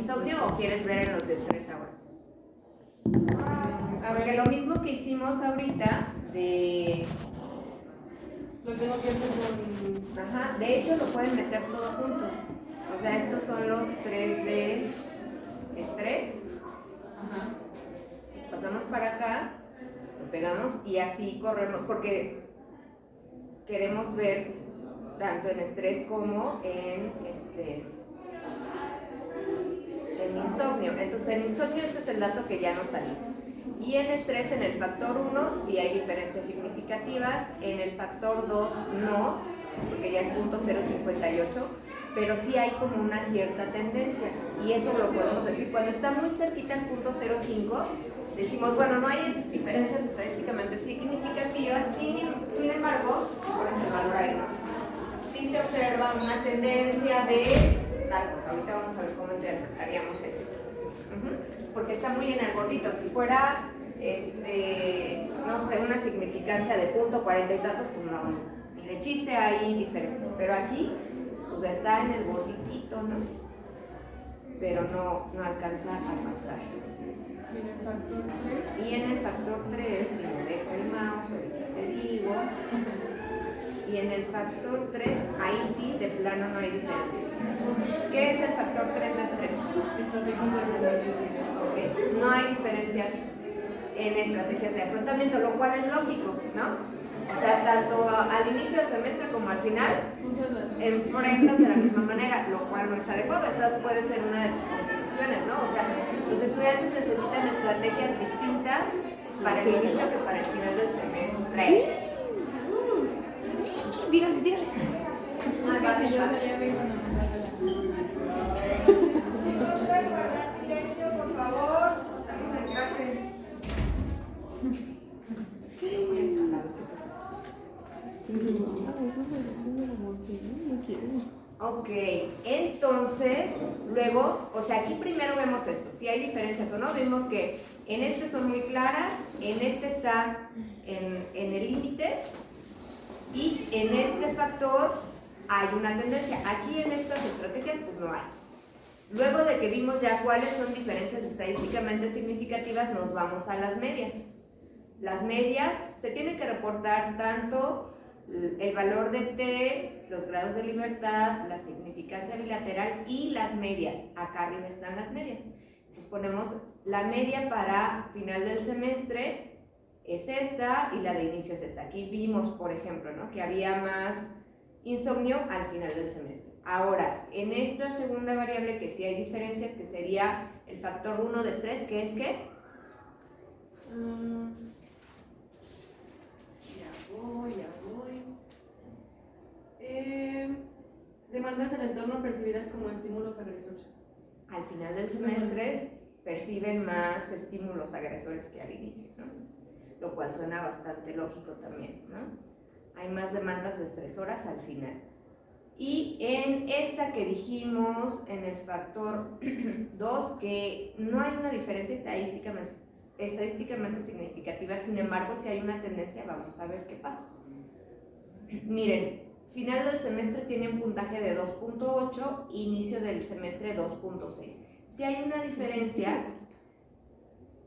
insomnio o quieres ver en los de estrés ahora? Porque lo mismo que hicimos ahorita de... Lo tengo que hacer con... Ajá, de hecho lo pueden meter todo junto. O sea, estos son los 3 de estrés. Ajá. Pasamos para acá, lo pegamos y así corremos, porque queremos ver tanto en estrés como en insomnio. Entonces en insomnio este es el dato que ya nos salió. Y en estrés, en el factor 1 sí hay diferencias significativas, en el factor 2 no, porque ya es .058, pero sí hay como una cierta tendencia, y eso lo podemos decir. Cuando está muy cerquita el .05, decimos, bueno, no hay diferencias estadísticamente significativas, sin embargo, por ese valor ahí no, sí se observa una tendencia de tal cosa. Ahorita vamos a ver cómo interpretaríamos esto. Porque está muy en el gordito. Si fuera, no sé, una significancia de .40 y tantos, pues no, ni de chiste hay diferencias. Pero aquí, pues está en el gorditito, ¿no? Pero no alcanza a pasar. ¿Y en el factor 3? Y en el factor 3, si me dejo el mouse, ahorita te digo. Y en el factor 3, ahí sí, de plano no hay diferencias. ¿Qué es el factor 3 de estrés? Estrategias de afrontamiento. Okay. No hay diferencias en estrategias de afrontamiento, lo cual es lógico, ¿no? O sea, tanto al inicio del semestre como al final, enfrentas de la misma manera, lo cual no es adecuado. Esta puede ser una de tus conclusiones, ¿no? O sea, los estudiantes necesitan estrategias distintas para el inicio que para el final del semestre. Dígale. Más fácil, Yo fácil. ya vengo Chicos, ¿pueden guardar silencio, por favor? Estamos en clase. Muy escandaloso. No quiero. Ok, entonces, luego, o sea, aquí primero vemos esto, si hay diferencias o no. Vimos que en este son muy claras, en este está en el límite, y en este factor hay una tendencia. Aquí en estas estrategias pues no hay. Luego de que vimos ya cuáles son diferencias estadísticamente significativas, nos vamos a las medias. Las medias se tienen que reportar tanto el valor de T, los grados de libertad, la significancia bilateral y las medias. Acá arriba están las medias. Entonces ponemos la media para final del semestre, es esta, y la de inicio es esta. Aquí vimos, por ejemplo, ¿no?, que había más insomnio al final del semestre. Ahora, en esta segunda variable que sí hay diferencias, que sería el factor 1 de estrés, ¿qué es qué? Ya voy. Demandas del entorno percibidas como estímulos agresores. Al final del semestre perciben más estímulos agresores que al inicio, ¿no? Lo cual suena bastante lógico también, ¿no? Hay más demandas estresoras al final. Y en esta que dijimos, en el factor 2, que no hay una diferencia estadísticamente significativa, sin embargo, si hay una tendencia, vamos a ver qué pasa. Miren, final del semestre tiene un puntaje de 2.8, inicio del semestre 2.6. Si hay una diferencia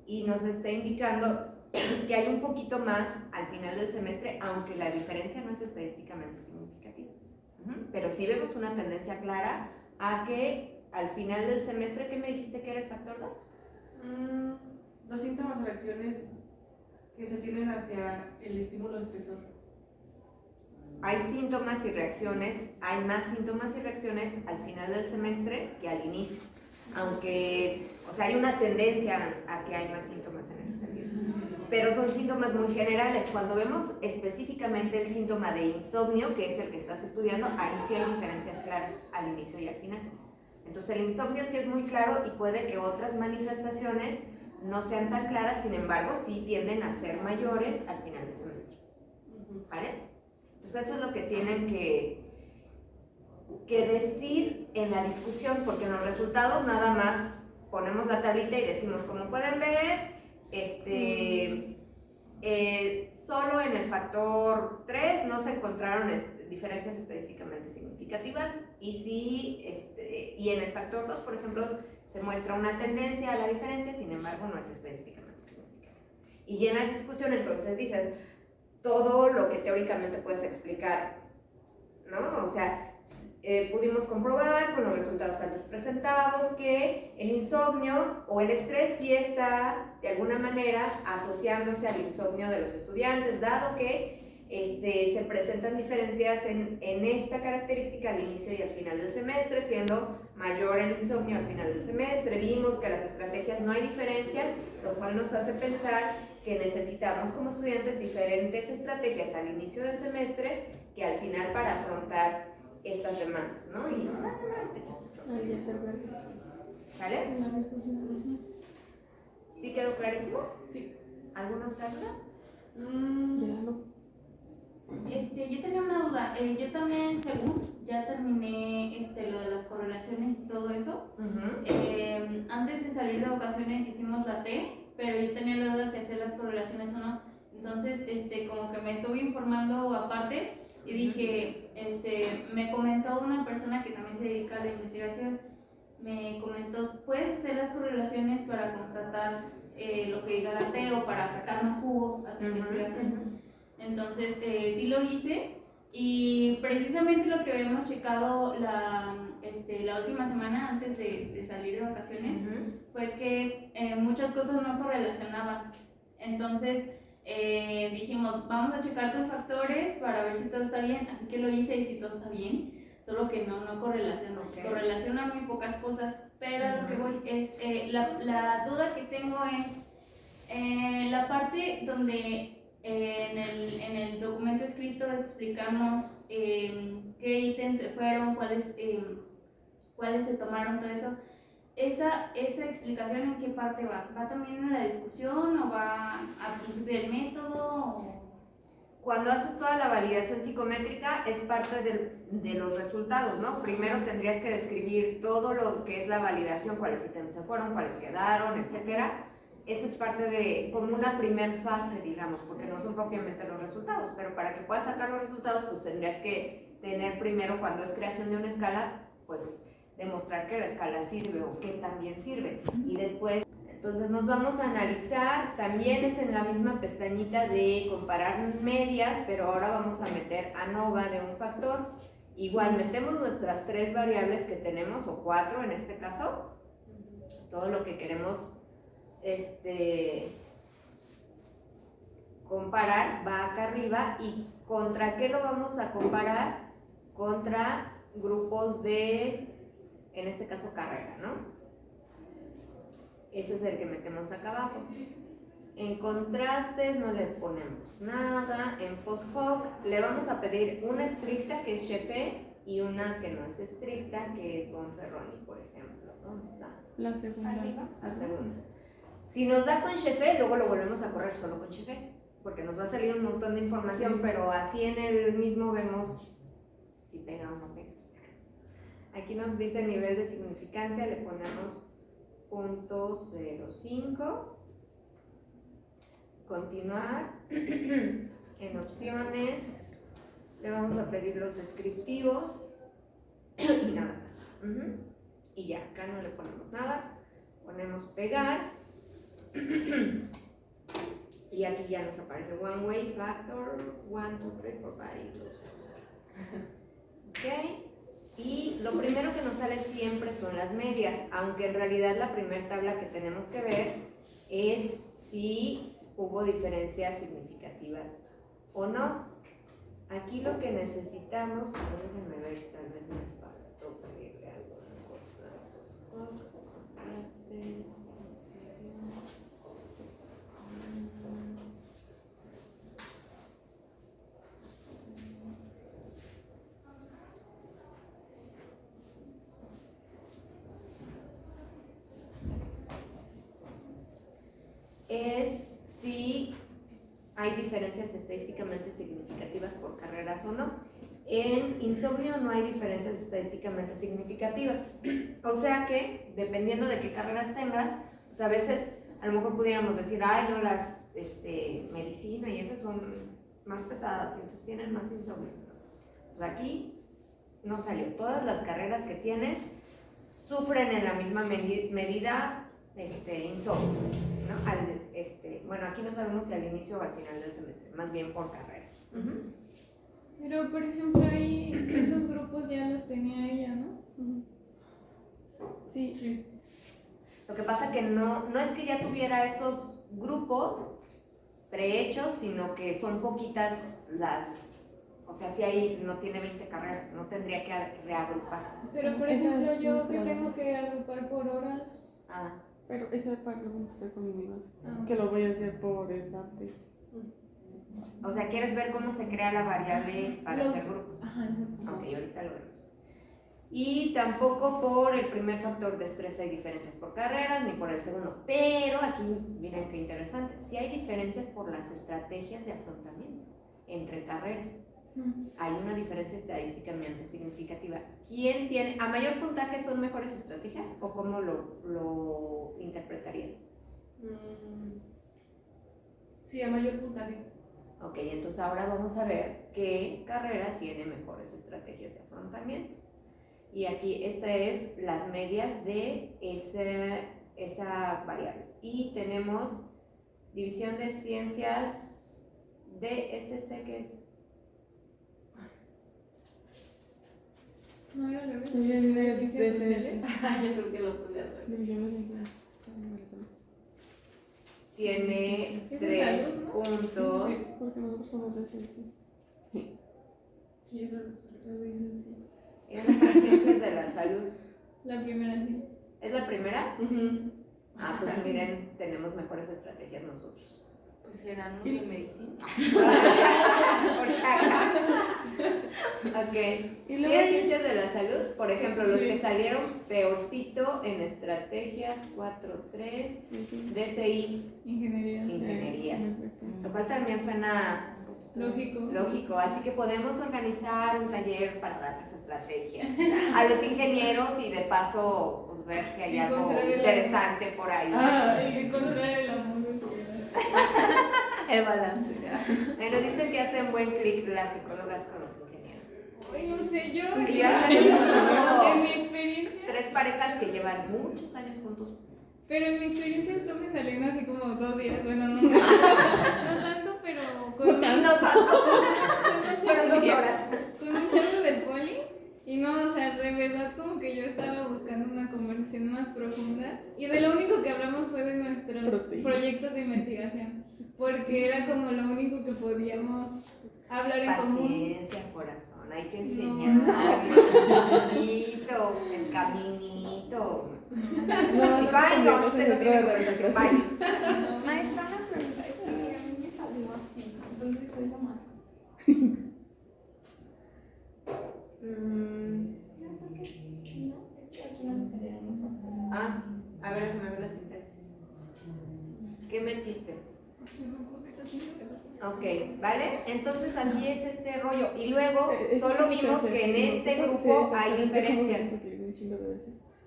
y nos está indicando que hay un poquito más al final del semestre, aunque la diferencia no es estadísticamente significativa. Pero sí vemos una tendencia clara a que al final del semestre, ¿qué me dijiste que era el factor 2? Los síntomas o reacciones que se tienen hacia el estímulo estresor. Hay síntomas y reacciones, hay más síntomas y reacciones al final del semestre que al inicio. Aunque, o sea, hay una tendencia a que hay más síntomas en ese sentido. Pero son síntomas muy generales. Cuando vemos específicamente el síntoma de insomnio, que es el que estás estudiando, ahí sí hay diferencias claras al inicio y al final. Entonces el insomnio sí es muy claro y puede que otras manifestaciones no sean tan claras, sin embargo, sí tienden a ser mayores al final del semestre. ¿Vale? Entonces eso es lo que tienen que decir en la discusión, porque en los resultados nada más ponemos la tablita y decimos, como pueden ver, solo en el factor 3 no se encontraron diferencias estadísticamente significativas, y sí, y en el factor 2, por ejemplo, se muestra una tendencia a la diferencia, sin embargo no es estadísticamente significativa. Y en la discusión entonces dices todo lo que teóricamente puedes explicar, ¿no? O sea, pudimos comprobar con los resultados antes presentados que el insomnio o el estrés sí está de alguna manera asociándose al insomnio de los estudiantes, dado que se presentan diferencias en esta característica al inicio y al final del semestre, siendo mayor el insomnio al final del semestre. Vimos que las estrategias no hay diferencias, lo cual nos hace pensar que necesitamos como estudiantes diferentes estrategias al inicio del semestre que al final para afrontar estas demandas, ¿no? Y te echas mucho. Ahí ya se ve. ¿Vale? Una discusión. ¿Sí quedó clarísimo? Sí. ¿Alguna otra duda? Ya no. Yo tenía una duda. Yo también, según ya terminé lo de las correlaciones y todo eso, antes de salir de vacaciones hicimos la T, pero yo tenía la duda si hacer las correlaciones o no. Entonces, como que me estuve informando aparte y dije, me comentó una persona que también se dedica a la investigación, me comentó, puedes hacer las correlaciones para constatar lo que diga la T o para sacar más jugo a tu investigación. Entonces, sí lo hice y precisamente lo que habíamos checado la última semana antes de salir de vacaciones fue que muchas cosas no correlacionaban. Entonces, dijimos, vamos a checar 3 factores para ver si todo está bien, así que lo hice y si todo está bien, solo que no correlaciona. Okay. Correlaciona muy pocas cosas, pero a lo que voy es, la duda que tengo es la parte donde en el documento escrito explicamos qué ítems se fueron, cuáles se tomaron, todo eso. ¿Esa explicación en qué parte va? ¿Va también en la discusión o va al principio del método? Cuando haces toda la validación psicométrica es parte de los resultados, ¿no? Primero tendrías que describir todo lo que es la validación, cuáles ítems se fueron, cuáles quedaron, etcétera. Esa es parte de, como una primer fase, digamos, porque no son propiamente los resultados, pero para que puedas sacar los resultados, pues tendrías que tener primero, cuando es creación de una escala, pues demostrar que la escala sirve o que también sirve. Y después, entonces nos vamos a analizar, también es en la misma pestañita de comparar medias, pero ahora vamos a meter ANOVA de un factor. Igual metemos nuestras 3 variables que tenemos, o 4 en este caso, todo lo que queremos comparar va acá arriba. ¿Y contra qué lo vamos a comparar? Contra grupos de, en este caso, carrera, ¿no? Ese es el que metemos acá abajo. En contrastes no le ponemos nada. En post-hoc le vamos a pedir una estricta, que es Shefé, y una que no es estricta, que es Bonferroni, por ejemplo. ¿Dónde está? La segunda. Arriba. La segunda. Si nos da con Shefé, luego lo volvemos a correr solo con Shefé, porque nos va a salir un montón de información, pero así en el mismo vemos si pega o no pega. Aquí nos dice nivel de significancia, le ponemos 0.05. Continuar. En opciones le vamos a pedir los descriptivos y nada más. Y ya, acá no le ponemos nada. Ponemos pegar. Y aquí ya nos aparece one way factor, 1, 2, 3, 4 variables. Ok, y lo primero que nos sale siempre son las medias, aunque en realidad la primera tabla que tenemos que ver es si hubo diferencias significativas o no. Aquí lo que necesitamos, déjenme ver, tal vez me faltó pedirle alguna cosa. Contrastes. Es si hay diferencias estadísticamente significativas por carreras o no. En insomnio no hay diferencias estadísticamente significativas. O sea que, dependiendo de qué carreras tengas, pues a veces a lo mejor pudiéramos decir, ay, no, las medicina y esas son más pesadas, y entonces tienen más insomnio. Pues aquí no salió. Todas las carreras que tienes sufren en la misma medida insomnio, ¿no? Bueno, aquí no sabemos si al inicio o al final del semestre, más bien por carrera. Pero, por ejemplo, ahí esos grupos ya los tenía ella, ¿no? Sí. Sí. Lo que pasa que no es que ya tuviera esos grupos prehechos, sino que son poquitas o sea, si ahí no tiene 20 carreras, no tendría que reagrupar. Pero, por Esa ejemplo, es yo nuestra que tengo labor. que agrupar por horas. Ah, Pero esa parte lo vamos a hacer con mi amiga. Ah. Que lo voy a hacer por edades. o sea, ¿quieres ver cómo se crea la variable para Los- hacer grupos? Ajá, eso. Ok, ahorita lo vemos. Y tampoco por el primer factor de estrés hay diferencias por carreras, ni por el segundo. Pero aquí, miren qué interesante, sí hay diferencias por las estrategias de afrontamiento entre carreras. Hay una diferencia estadísticamente significativa. ¿Quién tiene, a mayor puntaje son mejores estrategias o cómo lo interpretarías? Sí, a mayor puntaje. Ok, entonces ahora vamos a ver qué carrera tiene mejores estrategias de afrontamiento. Y aquí esta es las medias de esa variable. Y tenemos división de ciencias DSC, ¿qué es? No era al revés. Sí, viene Ciencias de sociales. Yo creo que lo pude haber. División de ciencias. Tiene Es en 3 salud, ¿no? puntos. Sí, porque nosotros somos de ciencia. Sí, es lo dicen, sí. Y van a ser ciencias de la salud. La primera sí. ¿Es la primera? Ah, pues miren, tenemos mejores estrategias nosotros. Pues eran unos de medicina. Porque acá. Ok. Y Sí, luego es hay- ciencias de la salud. Por ejemplo, los Sí. que salieron peorcito en estrategias 4.3, DCI, Ingeniería. ingenierías. Lo cual también suena Lógico. lógico. Así que podemos organizar un taller para darles estrategias a los ingenieros y de paso pues, ver si hay algo Encontrar el- interesante por ahí. Ay, encontrar el amor de tu vida. El balance, ya. Pero dicen que hacen buen clic las psicólogas con los ingenieros. Ay, no sé, yo. Sí, ya tenemos En mi experiencia. 3 parejas que llevan muchos años juntos. Pero en mi experiencia esto me salió así como 2 días. Bueno, no. No tanto, pero con un, No tanto, con un fueron 2 chavo- horas. con un chavo del poli. Y no, o sea, de verdad como que yo estaba buscando una conversación más profunda. Y de lo único que hablamos fue de nuestros Proteína. proyectos de investigación. Porque era como lo único que podíamos hablar en común. Paciencia, corazón, hay que No. enseñarles un poquito, el caminito. Bye, no, usted no tiene conversación, bye. Maestra, una pregunta. Es que a mí me salió así. Entonces, ¿estoy mal? No, ¿por qué? No, es que aquí no me salieron los factores. Ah, a ver, déjame ver la síntesis. ¿Qué metiste? Ok, ¿vale? Entonces así es este rollo. Y luego solo vimos que en este grupo hay diferencias.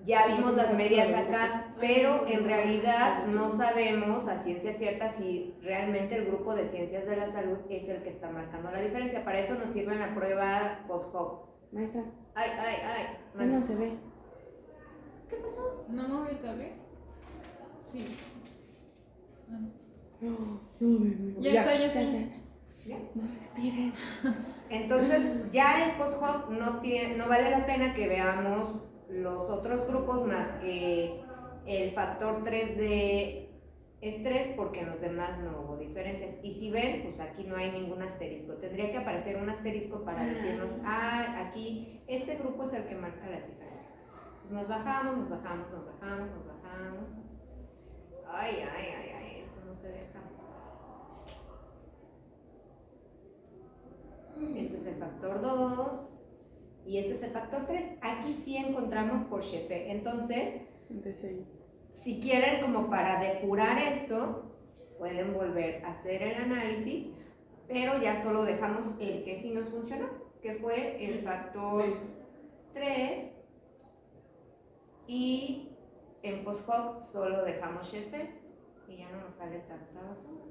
Ya vimos las medias acá, pero en realidad no sabemos a ciencia cierta si realmente el grupo de ciencias de la salud es el que está marcando la diferencia. Para eso nos sirve la prueba post-hoc. Maestra, Ay, ay, ay. ya no se ve. ¿Qué pasó? ¿No moví el cable? Sí. Ah. No, no, de nuevo. Ya está, ya está. ¿Ya? No respiren. Entonces, ya el post-hoc no vale la pena que veamos los otros grupos más que el factor 3 de estrés, porque en los demás no hubo diferencias. Y si ven, pues aquí no hay ningún asterisco. Tendría que aparecer un asterisco para decirnos, aquí este grupo es el que marca las diferencias. Pues nos bajamos, nos bajamos, nos bajamos, nos bajamos. Ay, ay, ay, ay, esto no se deja. Este es el factor 2 y este es el factor 3. Aquí sí encontramos por Sheffer. Entonces, DCI. si quieren como para depurar esto, pueden volver a hacer el análisis, pero ya solo dejamos el que sí nos funcionó, que fue el factor 3 y en post-hoc solo dejamos Sheffer y ya no nos sale tanta basura.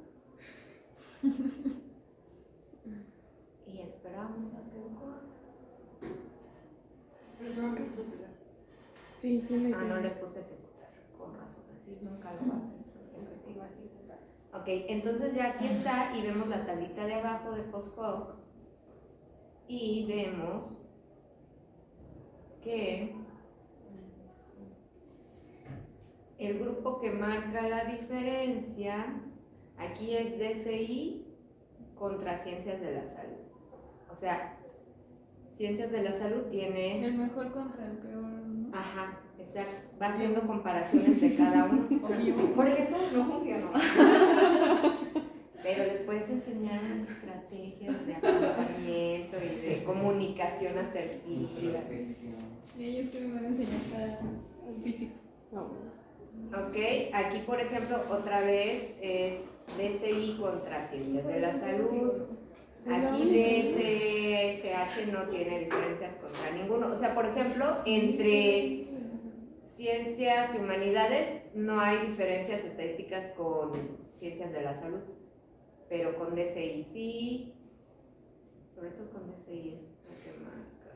Y esperamos a que ocurra. Sí, tiene Ah, no le que. puse ejecutar, con razón, así nunca lo va a hacer. Efectivo aquí. Ok, entonces ya aquí está y vemos la tablita de abajo de post-hoc y vemos que el grupo que marca la diferencia aquí es DCI contra Ciencias de la Salud. O sea, Ciencias de la Salud tiene... El mejor contra el peor, ¿no? Ajá, exacto. Va haciendo comparaciones de cada uno. Por eso no funcionó. Pero les puedes enseñar unas estrategias de afrontamiento y de comunicación asertiva. Y ellos que me van a enseñar para físico. No. Ok, aquí por ejemplo otra vez es DCI contra Ciencias de la Salud. Aquí DSH no tiene diferencias contra ninguno. O sea, por ejemplo, entre ciencias y humanidades no hay diferencias estadísticas con Ciencias de la Salud. Pero con DCI sí, sobre todo con DCI es lo que marca.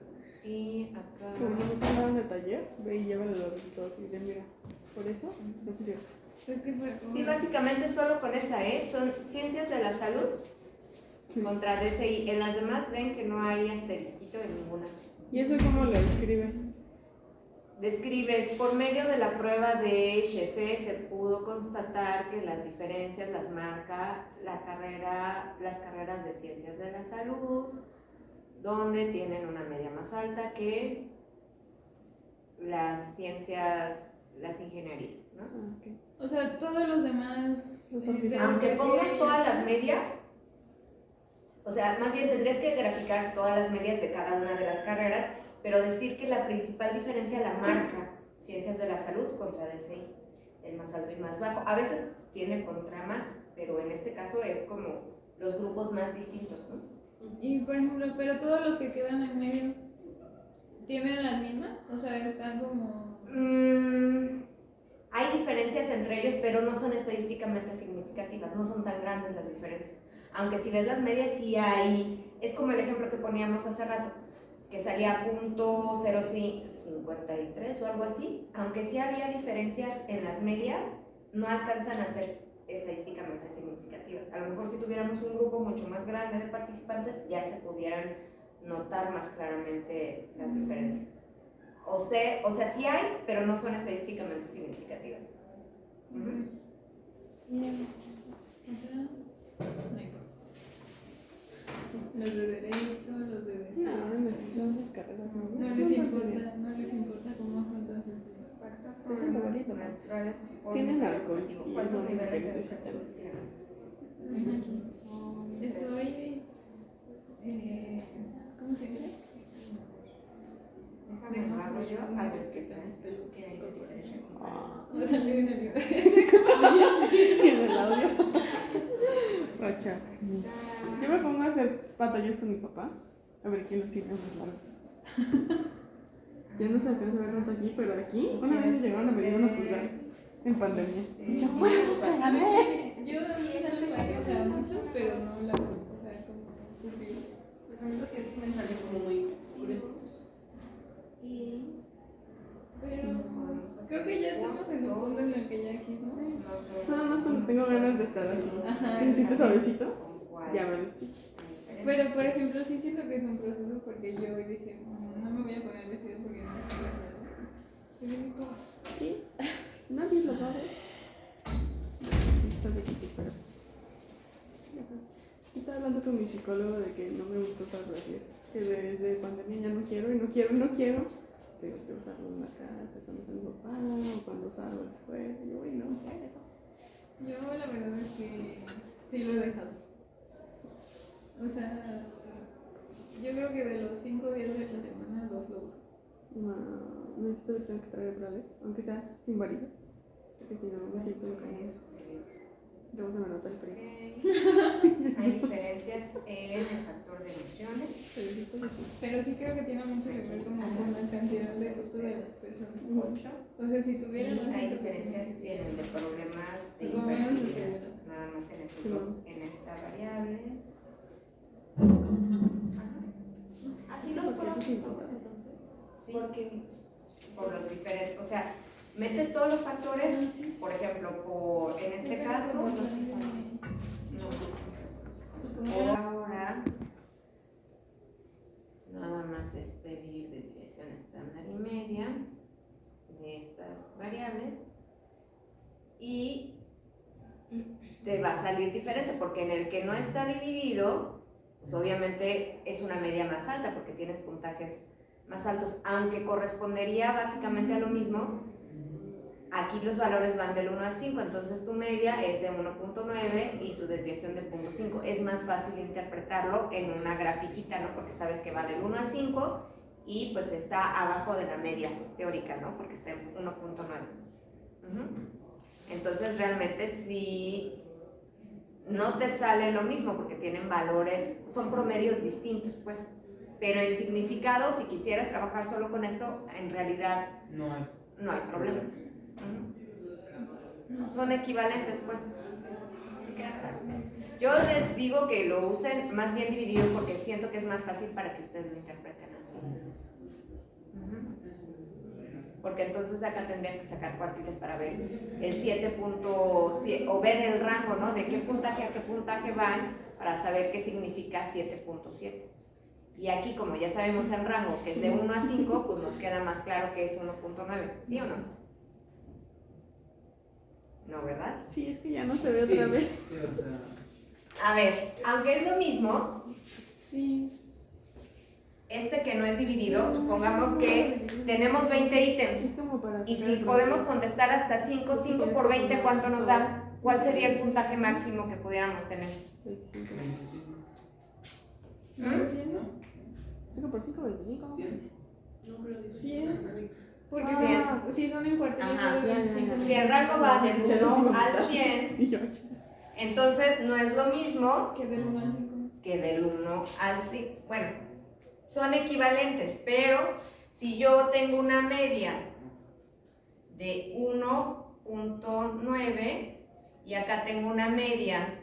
Y acá... Como no me mandaron de taller, ve y llévale los resultados y de mira. Por eso, no funciona. Es que fue. Sí, básicamente solo con esa, son Ciencias de la Salud contra DCI. En las demás ven que no hay asterisquito en ninguna. ¿Y eso cómo lo escribe? Describes, por medio de la prueba de Sheffe se pudo constatar que las diferencias las marca las carreras de Ciencias de la Salud, donde tienen una media más alta que las ciencias, las ingenierías, ¿no? Ah, ok. O sea, todos los demás. Aunque pongas todas las medias, o sea, más bien tendrías que graficar todas las medias de cada una de las carreras, pero decir que la principal diferencia la marca Ciencias de la Salud contra DCI, el más alto y más bajo. A veces tiene contra más, pero en este caso es como los grupos más distintos, ¿no? Y por ejemplo, pero todos los que quedan en medio tienen las mismas, o sea, están como. Hay diferencias entre ellos, pero no son estadísticamente significativas, no son tan grandes las diferencias. Aunque si ves las medias sí hay, es como el ejemplo que poníamos hace rato, que salía .053 o algo así, aunque sí había diferencias en las medias, no alcanzan a ser estadísticamente significativas. A lo mejor si tuviéramos un grupo mucho más grande de participantes, ya se pudieran notar más claramente las diferencias. O sea, sí hay, pero no son estadísticamente significativas. O sea, no importa. Los de derecho, los de No, desarrollo. no, las carreras no. No les importa cómo afrontan sus días. Problemas menstruales por Tienen nivel alcohol educativo. y ¿Cuántos es lo niveles que educativos tienes? Estoy. ¿Cómo se dice? Déjame Deconstruyó a ver qué mis sabes. pelos. ¿Qué hay de diferencia? Ah, No salió en el video. en el audio. Guacha. Yo me pongo a hacer batallas con mi papá. A ver quién los tiene más largos. Ya no se alcanza a ver tanto aquí, pero aquí una vez me llegaron a medir una pulgada en pandemia. Y yo, bueno, te gané. Yo sí pasé, o sea, muchos, pero no largos. O sea, como cumplir. Pues a mí lo que sí me salen como muy gruesitos. Pero creo que ya estamos en un punto en el que ya quiso. Nada más cuando tengo ganas de estar así. Ajá, Que necesito suavecito, ¿Con ya cuál? me vestí. Pero, por ejemplo, sí siento que es un proceso porque yo hoy dije, no me voy a poner vestido porque no estoy vestida. Y yo digo, Sí, nadie lo va a ver. Sí, está difícil, pero. Estaba hablando con mi psicólogo de que no me gusta usar brasier. Que desde pandemia ya no quiero y no quiero y no quiero. Tengo que usarlo en la casa, cuando sale mi papá o cuando salgo a la escuela. Y yo, uy, no quiero. yo la verdad es que sí lo he dejado. O sea, yo creo que de los 5 días de la semana, 2 lo uso. No, necesito que tengo que traer brales, aunque sea sin varillas. Porque si no, me siento como. Luego se me nota el frío. Hay diferencias en el factor de emociones. Pero sí creo que tiene mucho que ver como con la cantidad de gusto de las personas. 8. O sea, si tuviera Y más hay gusto, diferencias pues, en el de problemas de Por lo menos de infertilidad. seguridad. Nada más en esos dos, en esta variable. Así los puedo hacer todos, entonces. Sí. Porque por los diferentes, o sea, metes todos los factores, por ejemplo, en este caso, ahora nada más es pedir desviación estándar y media de estas variables y te va a salir diferente porque en el que no está dividido, pues obviamente es una media más alta porque tienes puntajes más altos, aunque correspondería básicamente a lo mismo. Aquí los valores van del 1 al 5, entonces tu media es de 1.9 y su desviación de 0.5. Es más fácil interpretarlo en una grafiquita, ¿no? Porque sabes que va del 1 al 5 y pues está abajo de la media teórica, ¿no? Porque está en 1.9. Entonces realmente sí no te sale lo mismo porque tienen valores, son promedios distintos, pues. Pero en significado, si quisieras trabajar solo con esto, en realidad no hay problema. Son equivalentes, pues. ¿Sí queda claro? Yo les digo que lo usen más bien dividido porque siento que es más fácil para que ustedes lo interpreten así. Porque entonces acá tendrías que sacar cuartiles para ver el 7.7 o ver el rango, ¿no? De qué puntaje a qué puntaje van para saber qué significa 7.7. Y aquí, como ya sabemos el rango, que es de 1 a 5, pues nos queda más claro que es 1.9, ¿sí o no? ¿No, verdad? Sí, es que ya no se ve otra vez. Sí, o sea, A ver, aunque es lo mismo, Sí. este que no es dividido, supongamos que tenemos 20 ítems. Es como para Y sacar si el podemos contestar hasta 5 por 20, ¿cuánto nos da? ¿Cuál sería el puntaje máximo que pudiéramos tener? 25. ¿Mm? 5 por 5, 25. 100. No, pero digo, 100. Porque Ah, si son en cuartiles, Ajá. solo 25. Si el rango va del 1 al 100, Y yo, entonces no es lo mismo Que del 1 al 5. que del 1 al 5. Bueno, son equivalentes, pero si yo tengo una media de 1.9 y acá tengo una media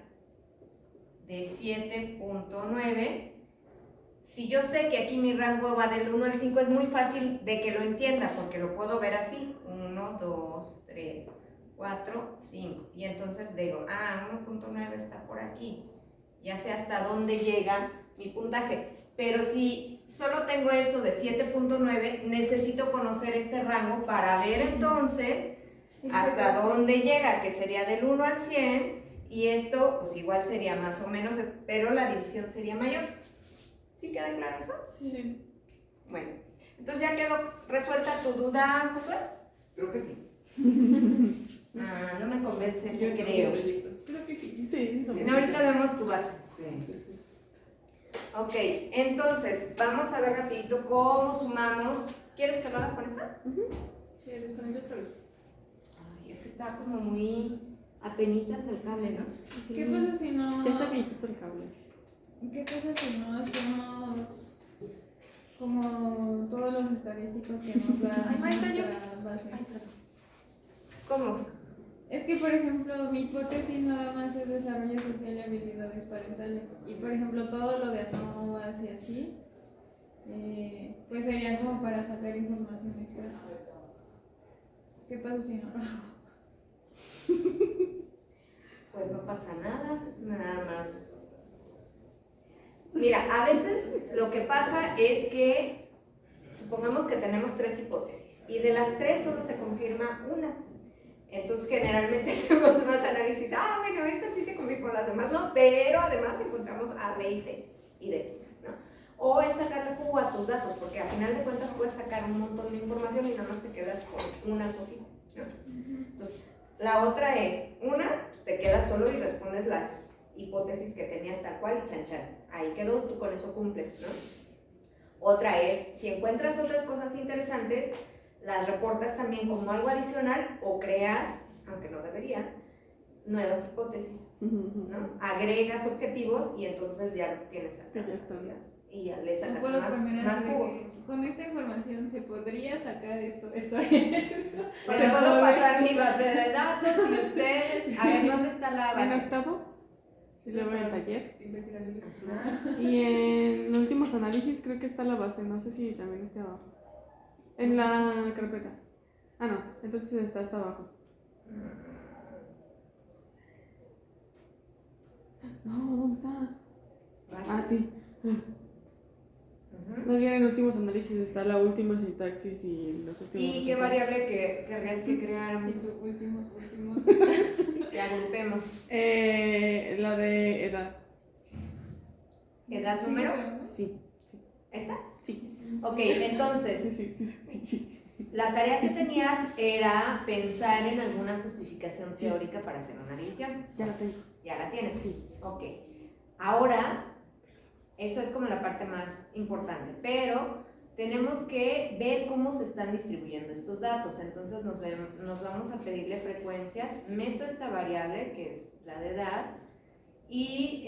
de 7.9, si yo sé que aquí mi rango va del 1 al 5, es muy fácil de que lo entienda, porque lo puedo ver así, 1, 2, 3, 4, 5, y entonces digo, 1.9 está por aquí, ya sé hasta dónde llega mi puntaje, pero si solo tengo esto de 7.9, necesito conocer este rango para ver entonces hasta dónde llega, que sería del 1 al 100, y esto pues igual sería más o menos, pero la división sería mayor. ¿Sí queda claro eso? Sí. Bueno, entonces ya quedó resuelta tu duda, Josué. Creo que sí. No me convence ese yo creo. creo que sí. Sí, Si no, ahorita vemos tu base. Sí. Ok, entonces vamos a ver rapidito cómo sumamos. ¿Quieres que lo haga con esta? Sí, desconecta otra vez. Ay, es que está como muy apenitas el cable, ¿no? ¿Qué pasa si no? Ya está viejito el cable. ¿Qué pasa si no hacemos como todos los estadísticos que nos da Ay, maestra, yo- nuestra base? ¿Cómo? Es que, por ejemplo, mi hipótesis nada más es desarrollo social y habilidades parentales. Y, por ejemplo, todo lo de ANOVAs y así, pues sería como para sacar información extra. ¿Qué pasa si no lo hago? Pues no pasa nada más. Mira, a veces lo que pasa es que, supongamos que tenemos 3 hipótesis, y de las 3 solo se confirma una. Entonces generalmente hacemos más análisis, bueno, esta sí se confirma, las demás no, pero además encontramos A, B y C y D, ¿no? O es sacarle jugo a tus datos, porque al final de cuentas puedes sacar un montón de información y nada más te quedas con una cosita, ¿no? Entonces, la otra es, te quedas solo y respondes las hipótesis que tenías tal cual y chan chan, ahí quedó, tú con eso cumples, ¿no? Otra es, si encuentras otras cosas interesantes, las reportas también como algo adicional o creas, aunque no deberías, nuevas hipótesis, ¿no? Agregas objetivos y entonces ya lo tienes acá. Ya está. Y ya le No sacas puedo más poner así de jugo. que con esta información se podría sacar esto. Pues puedo pasar mi base de datos y ustedes, a ver, ¿dónde está la En base? octavo, sí lo veo en el taller. Investigación. Ajá. Y en últimos análisis creo que está la base, no sé si también está abajo. En la carpeta. Ah, no, entonces está hasta abajo. No, ¿dónde está? Ah, sí. Ujú. Más bien en últimos análisis está la última sintaxis y los últimos. ¿Y qué resultados. variable que querrías que creáramos? Y sus últimos. Que agrupemos. La de edad. ¿Edad ¿Sí, número? segundo? Sí, ¿Esta? sí. Ok, entonces, Sí. la tarea que tenías era pensar en alguna justificación teórica para hacer una división. Ya la tengo. Ya la tienes. Sí. Ok. Ahora, eso es como la parte más importante, pero tenemos que ver cómo se están distribuyendo estos datos. Entonces nos vamos a pedirle frecuencias. Meto esta variable, que es la de edad, y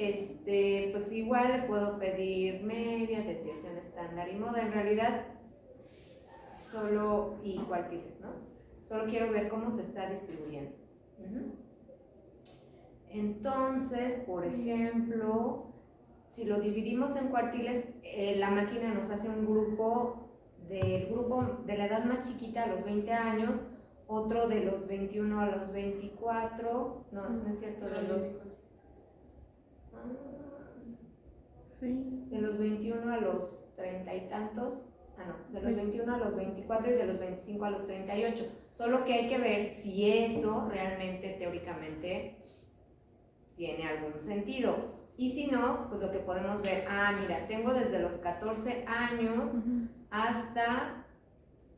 pues igual le puedo pedir media, desviación estándar y moda. En realidad, solo y cuartiles, ¿no? Solo quiero ver cómo se está distribuyendo. Entonces, por ejemplo, si lo dividimos en cuartiles, la máquina nos hace un grupo de la edad más chiquita a los 20 años, otro de los 21 a los 24, no es cierto, de los 21 a los 30 y tantos, de los 21 a los 24 y de los 25 a los 38. Solo que hay que ver si eso realmente, teóricamente, tiene algún sentido. Y si no, pues lo que podemos ver, mira, tengo desde los 14 años hasta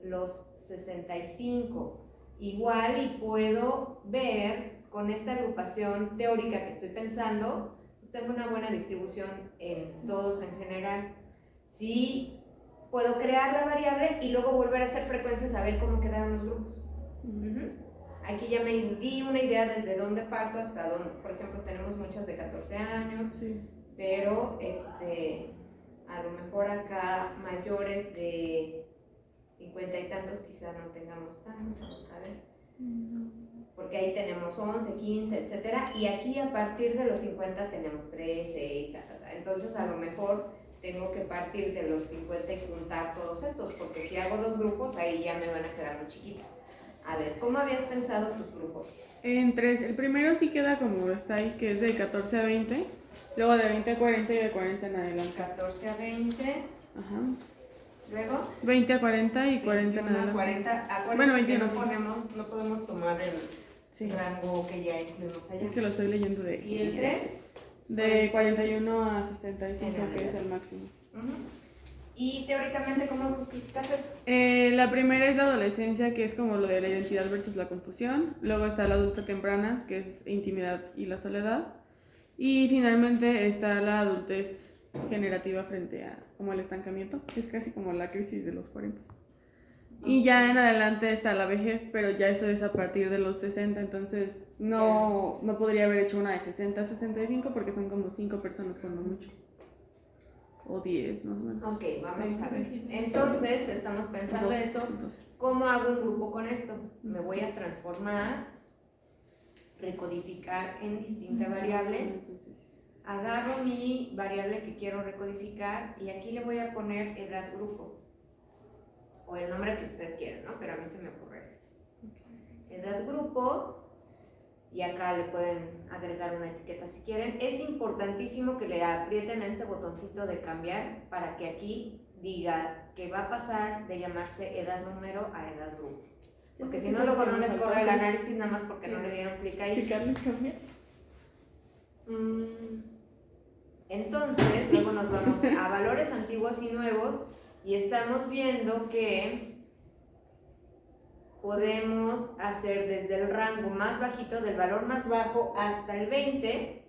los 65. Igual y puedo ver con esta agrupación teórica que estoy pensando, pues tengo una buena distribución en todos en general. Sí, puedo crear la variable y luego volver a hacer frecuencias a ver cómo quedaron los grupos. Aquí ya me di una idea desde dónde parto hasta dónde. Por ejemplo, tenemos muchas de 14 años, Sí. pero a lo mejor acá mayores de 50 y tantos quizá no tengamos tantos, vamos a ver. Porque ahí tenemos 11, 15, etcétera, y aquí a partir de los 50 tenemos 3, 6, Entonces a lo mejor tengo que partir de los 50 y juntar todos estos, porque si hago dos grupos ahí ya me van a quedar muy chiquitos. A ver, ¿cómo habías pensado tus grupos? En 3, el primero sí queda como está ahí, que es de 14 a 20, luego de 20 a 40 y de 40 en adelante. 14 a 20, Ajá. luego 20 a 40 y 40 en 21 a adelante. 40. Acuérdense Bueno, que 21, sí. no podemos tomar el Sí. rango que ya incluimos allá. Es que lo estoy leyendo de... ¿Y el 3? De 41 a 65, En que es adelante. el máximo. Y teóricamente, ¿cómo justificas eso? La primera es la adolescencia, que es como lo de la identidad versus la confusión. Luego está la adulta temprana, que es intimidad y la soledad. Y finalmente está la adultez generativa frente a como el estancamiento, que es casi como la crisis de los 40. Y ya en adelante está la vejez, pero ya eso es a partir de los 60, entonces no podría haber hecho una de 60 a 65 porque son como 5 personas cuando mucho. O 10 más o menos. Ok, vamos a ver. Entonces, estamos pensando eso. ¿Cómo hago un grupo con esto? Me voy a transformar, recodificar en distinta variable. Agarro mi variable que quiero recodificar y aquí le voy a poner edad grupo. O el nombre que ustedes quieran, ¿no? Pero a mí se me ocurre eso. Edad grupo. Y acá le pueden agregar una etiqueta si quieren. Es importantísimo que le aprieten a este botoncito de cambiar para que aquí diga que va a pasar de llamarse edad número a edad grupo. Porque si no, luego no les corre el análisis nada más porque no le dieron clic ahí. ¿Picarle cambiar? Entonces, luego nos vamos a valores antiguos y nuevos y estamos viendo que podemos hacer desde el rango más bajito, del valor más bajo hasta el 20,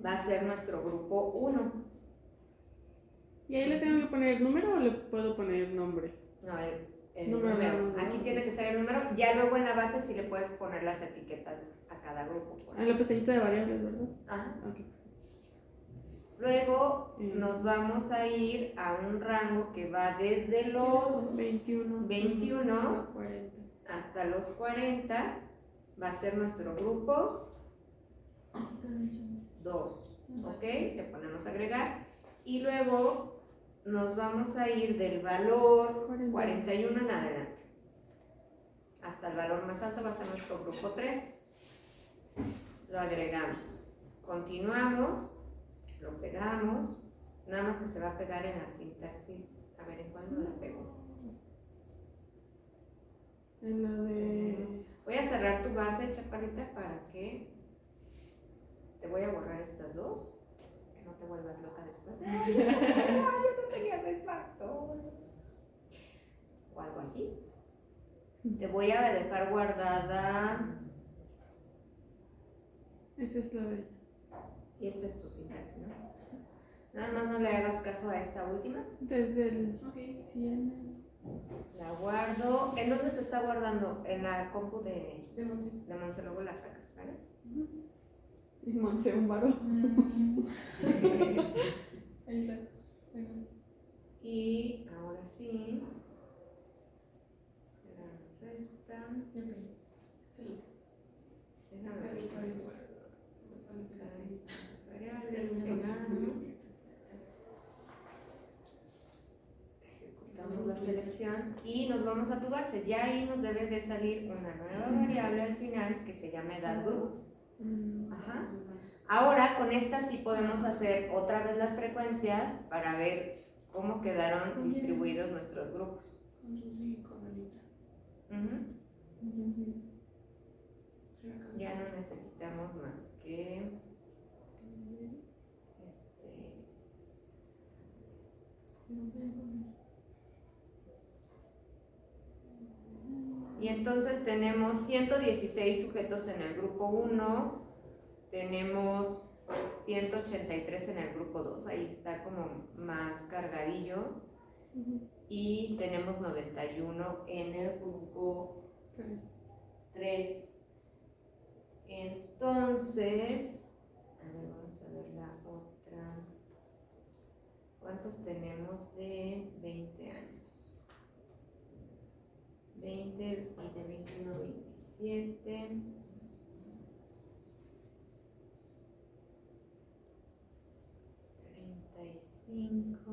va a ser nuestro grupo 1. ¿Y ahí le tengo que poner número o le puedo poner nombre? No, el Número. número. Aquí tiene que ser el número. Ya luego en la base sí le puedes poner las etiquetas a cada grupo. En la pestañita de variables, ¿verdad? Ajá. Ok. Luego nos vamos a ir a un rango que va desde los 21 a 40. hasta los 40. Va a ser nuestro grupo 2. ¿Ok? Le ponemos agregar. Y luego nos vamos a ir del valor 41 en adelante. Hasta el valor más alto va a ser nuestro grupo 3. Lo agregamos. Continuamos, lo pegamos. Nada más que se va a pegar en la sintaxis. A ver, ¿en cuál no la pego? En la de... Voy a cerrar tu base, chaparrita, para que te voy a borrar estas dos. Que no te vuelvas loca después. Ay, yo no tenía 6 factores. O algo así. Te voy a dejar guardada. Esa es la de... Y esta es tu sintaxis, ¿no? Nada más no le hagas caso a esta última. Desde el Ok. 100... La guardo. ¿En dónde se está guardando? En la compu de De Monse. Monse, luego la sacas, ¿vale? Y Monse, un varón. Ahí está. Bueno. Y ahora sí. Cerramos esta. Sí. Déjame ver si me guardo. Variables, Terminamos. pegamos. Ejecutamos la selección y nos vamos a tu base. Ya ahí nos debe de salir una nueva variable al final que se llama edad group. Ajá. Ahora con esta sí podemos hacer otra vez las frecuencias para ver cómo quedaron distribuidos nuestros grupos. Con Susi y con Anita. Ujú. Sí, acá. Ya no necesitamos más que y entonces tenemos 116 sujetos en el grupo 1, tenemos 183 en el grupo 2, ahí está como más cargadillo, y tenemos 91 en el grupo 3. Entonces, a ver, vamos a ver la otra. ¿Cuántos tenemos de 20 años? 20 y de 21, 27. 35.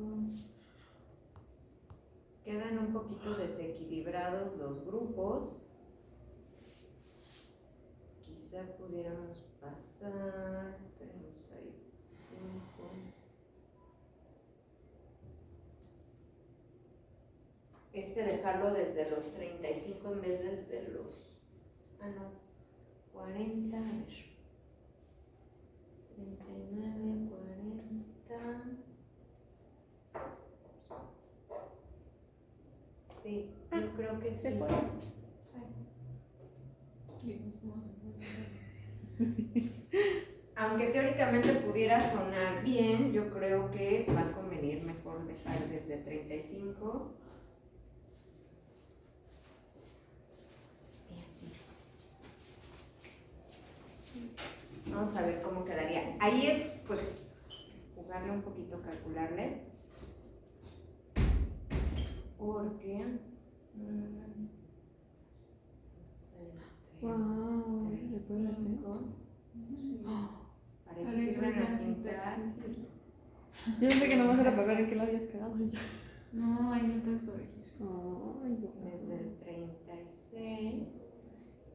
Quedan un poquito desequilibrados los grupos. Quizá pudiéramos pasar 35. Dejarlo desde los 35 en vez de desde los 40, a ver. 39, 40. Sí, yo creo que sí. Aunque teóricamente pudiera sonar bien, yo creo que va a convenir mejor dejar desde 35. Y así. Vamos a ver cómo quedaría. Ahí es, pues, jugarle un poquito, calcularle. Porque... Wow, ¿le puedes hacer? Para elegir la sintaxis. Yo sé que no vas a pagar en qué la habías quedado ya. No, ahí no puedes corregir. Desde el 36.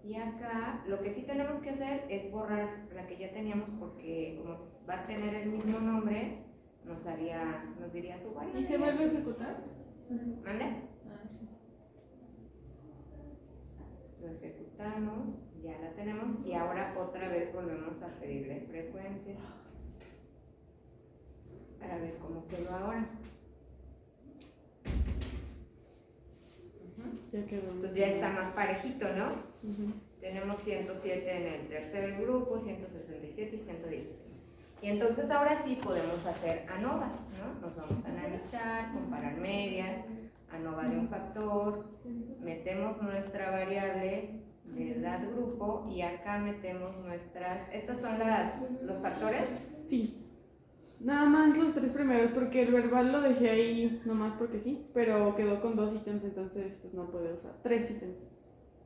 Y acá lo que sí tenemos que hacer es borrar la que ya teníamos porque como va a tener el mismo nombre, nos diría su variable. ¿Y se vuelve a ejecutar? ¿Mande? Ah, sí. Lo ejecutamos, ya la tenemos y ahora otra vez volvemos a pedirle frecuencias para ver cómo quedó ahora. Ya quedó. Entonces ya está más parejito, ¿no? Tenemos 107 en el tercer grupo, 167 y 116. Y entonces ahora sí podemos hacer ANOVAs, ¿no? Nos vamos a analizar, comparar medias, ANOVA de un factor, metemos nuestra variable de edad grupo y acá metemos nuestras... ¿Estas son los factores? Sí. Nada más los 3 primeros porque el verbal lo dejé ahí nomás porque sí, pero quedó con 2 ítems, entonces pues no puedo usar 3 ítems.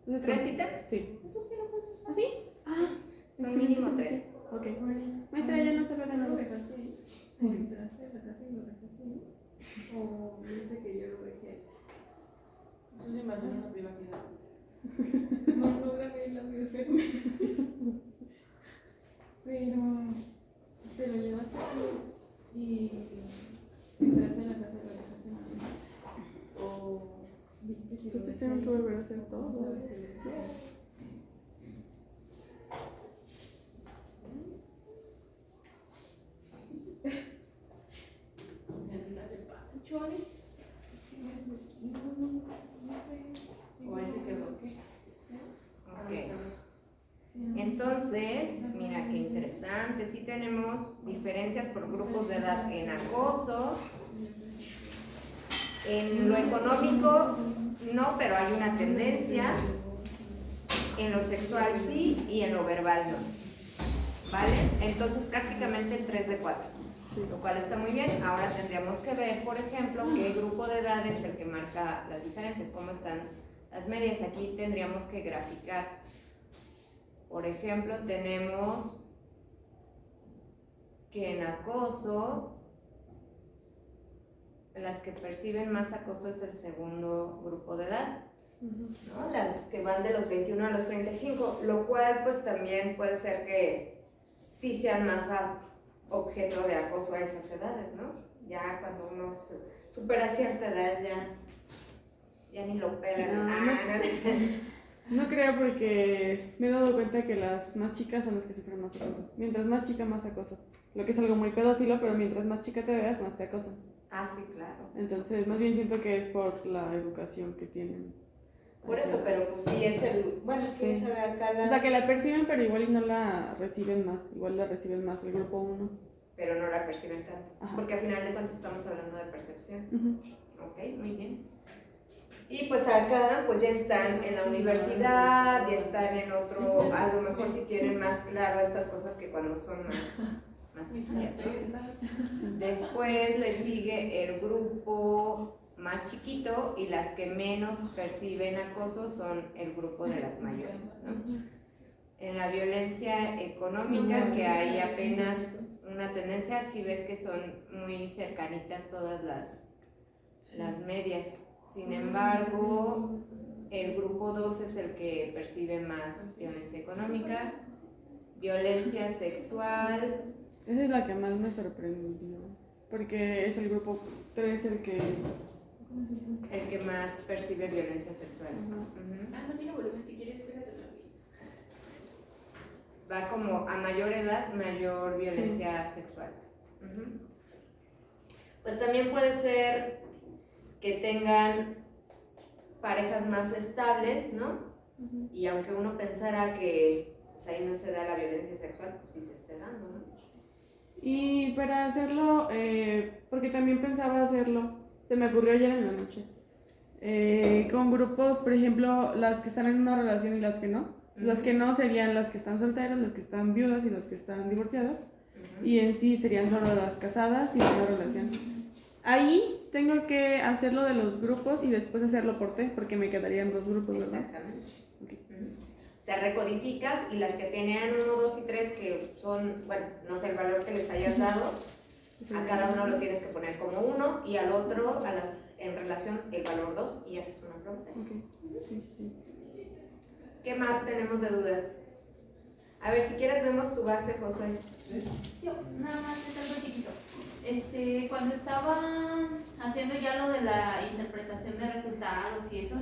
Entonces, ¿3 ítems? Sí. Entonces sí lo puedes usar. ¿Ah, sí? Ah, Son excelente, mínimo sí, 3. sí. Ok. Maestra, ya no se ve de ¿Lo nuevo. dejaste ahí? ¿O entraste a la casa y lo dejaste ahí? O viste que yo lo dejé. Eso es invasión a la privacidad. No grabé el audio, pero te lo llevaste aquí y entraste a la casa de la dejaste en la mesa. O viste que lo Entonces dejé tengo ahí. que volver a hacer todo. ¿Sabes que lo dejé ahí? Choli. No sé. O ese quedó. Ok. Entonces, mira qué interesante. Sí tenemos diferencias por grupos de edad en acoso. En lo económico, no, pero hay una tendencia. En lo sexual sí y en lo verbal no. ¿Vale? Entonces prácticamente 3 de 4, lo cual está muy bien. Ahora tendríamos que ver, por ejemplo, qué grupo de edad es el que marca las diferencias, cómo están las medias. Aquí tendríamos que graficar. Por ejemplo, tenemos que en acoso, las que perciben más acoso es el segundo grupo de edad, ¿no? Las que van de los 21 a los 35, lo cual pues también puede ser que sí sean más objeto de acoso a esas edades, ¿no? Ya cuando uno supera cierta edad ya ni lo pelan. No creo, porque me he dado cuenta que las más chicas son las que sufren más acoso. Mientras más chica, más acoso. Lo que es algo muy pedófilo, pero mientras más chica te veas, más te acosan. Ah, sí, claro. Entonces, más bien siento que es por la educación que tienen. Por eso, pero pues sí es el... Bueno, quién sabe acá las... O sea, que la perciben, pero igual y no la reciben más. Igual la reciben más el grupo 1. Pero no la perciben tanto. Ajá. Porque al final de cuentas estamos hablando de percepción. Ujú. Ok, muy bien. Y pues acá pues ya están en la universidad, ya están en otro, a lo mejor sí tienen más claro estas cosas que cuando son más chiquitas, ¿no? Después le sigue el grupo más chiquito y las que menos perciben acoso son el grupo de las mayores, ¿no? En la violencia económica, que hay apenas una tendencia, si ves que son muy cercanitas todas las medias. Sin embargo, el grupo 2 es el que percibe más violencia económica, violencia sexual. Esa es la que más me sorprendió. Porque es el grupo 3 el que... El que más percibe violencia sexual. No tiene volumen, si quieres, pégatelo. Va como a mayor edad, mayor violencia sexual. Pues también puede ser que tengan parejas más estables, ¿no? Y aunque uno pensara que pues, ahí no se da la violencia sexual, pues sí se esté dando, ¿no? Y para hacerlo, porque también pensaba hacerlo, se me ocurrió ayer en la noche, con grupos, por ejemplo, las que están en una relación y las que no. Las que no serían las que están solteras, las que están viudas y las que están divorciadas. Y en sí serían solo las casadas y una relación. Ahí tengo que hacerlo de los grupos y después hacerlo por T, porque me quedarían 2 grupos, ¿verdad? Exactamente. Okay. O sea, recodificas y las que tenían 1, 2 y 3 que son, bueno, no sé el valor que les hayas dado, a cada uno lo tienes que poner como 1 y al otro en relación el valor 2 y haces una pregunta. Okay. Sí, sí. ¿Qué más tenemos de dudas? A ver, si quieres vemos tu base, Josué. Yo, nada más es algo chiquito. Cuando estaba haciendo ya lo de la interpretación de resultados y eso,